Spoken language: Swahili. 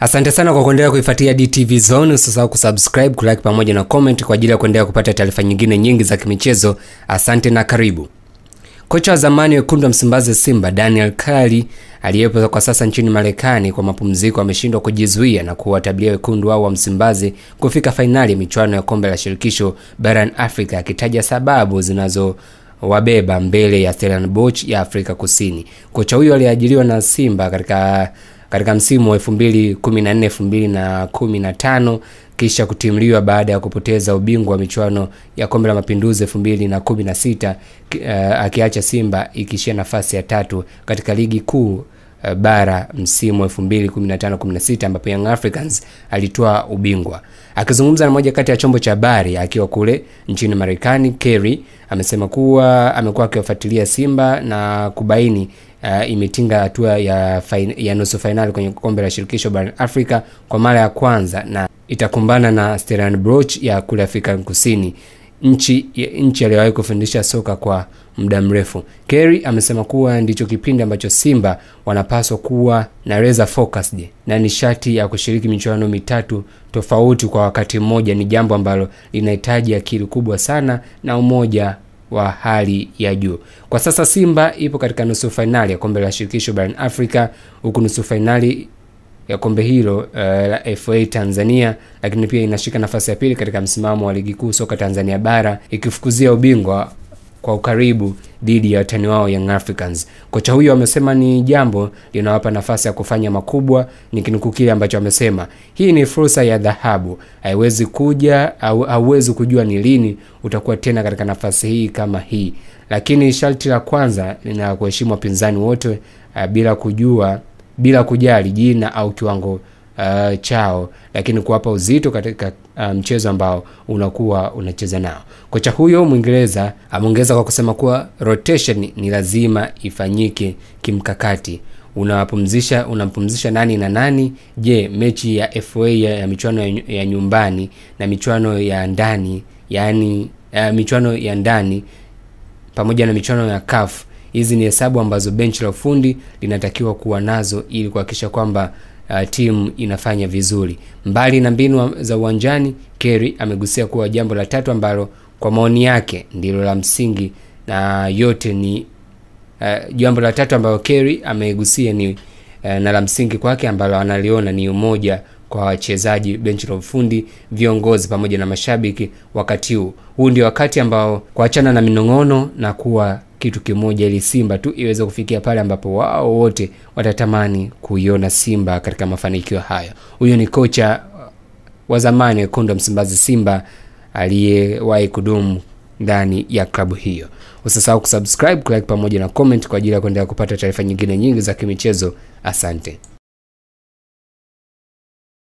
Asante sana kwa kuendelea kuifuatia DTV Zone. Usisahau kusubscribe, kulike pamoja na comment kwa ajili ya kuendelea kupata taarifa nyingine nyingi za kimichezo. Asante na karibu. Kocha wa zamani wekundu wa Msimbazi Simba Daniel Kali aliyepo kwa sasa nchini Marekani kwa mapumziko ameshindwa kujizuia na kuwatabiria wekundu wao wa Msimbazi kufika fainali ya michuano ya kombe la shirikisho barani Afrika, akitaja sababu zinazowabeba mbele ya Stellenbosch ya Afrika Kusini. Kocha huyo aliajiriwa na Simba katika msimu wa 2014-2015 kisha kutimliwa baada ya kupoteza ubingwa wa michuano ya kombe la mapinduzi 2016, akiacha Simba ikishia nafasi ya 3 katika ligi kuu bara msimu wa 2015-16 ambapo Young Africans alitoa ubingwa. Akizungumza na moja kati ya chombo cha habari akiwa kule nchini Marekani, Kerry amesema kuwa amekuwa akiwafuatilia Simba na kubaini imetinga hatua ya nusu finali kwenye kombe la shirikisho barani Afrika kwa mara ya kwanza na itakumbana na Stellenbosch ya kule Afrika Kusini, nchi aliyowahi kufundisha soka kwa muda mrefu. Kerry amesema kuwa ndicho kipindi ambacho Simba wanapaswa kuwa na laser focused na nishati ya kushiriki michuano mitatu tofauti kwa wakati mmoja. Ni jambo ambalo linahitaji akili kubwa sana na umoja wa hali ya juu. Kwa sasa Simba ipo katika nusu finali ya kombe la shirikisho barani Afrika, huku nusu finali ya kombe hilo la FA Tanzania, lakini pia inashika nafasi ya pili katika msimamo wa ligi kuu soka Tanzania bara, ikifukuzia ubingwa kwa ukaribu dhidi ya watani wao Young Africans. Kocha huyo amesema ni jambo linawapa nafasi ya kufanya makubwa. Nikinukuu kile ambacho amesema, hii ni fursa ya dhahabu, haiwezi kuja au hauwezi kujua ni lini utakuwa tena katika nafasi hii kama hii, lakini sharti la kwanza ni kuheshimu wapinzani wote bila kujali jina au kiwango chao, lakini kuwapa uzito katika mchezo ambao unakuwa unacheza nao. Kocha huyo Mwingereza ameongeza kwa kusema kuwa rotation ni lazima ifanyike kimkakati. Unampumzisha nani na nani? Je, mechi ya FA ya michuano ya nyumbani na michuano ya ndani, yani michuano ya ndani pamoja na michuano ya CAF, hizi ni hesabu ambazo benchi la ufundi linatakiwa kuwa nazo ili kuhakikisha kwamba timu inafanya vizuri. Mbali na mbinu za uwanjani, Kerry amegusia kuwa jambo la tatu ambalo kwa maoni yake ndilo la msingi na yote ni jambo la tatu ambalo Kerry amegusia ni na la msingi kwake ambalo analiona ni umoja kwa wachezaji, benchi la ufundi, viongozi pamoja na mashabiki. Wakati huu ndio wakati ambao kuachana na minong'ono na kuwa kitu kimoja ili Simba tu iweze kufikia pale ambapo wao wote watatamani kuiona Simba katika mafanikio hayo. Huyo ni kocha wa zamani wekundu wa Msimbazi Simba aliyewahi kudumu ndani ya klabu hiyo. Usisahau kusubscribe, like pamoja na comment kwa ajili ya kuendelea kupata taarifa nyingine nyingi za kimichezo. Asante.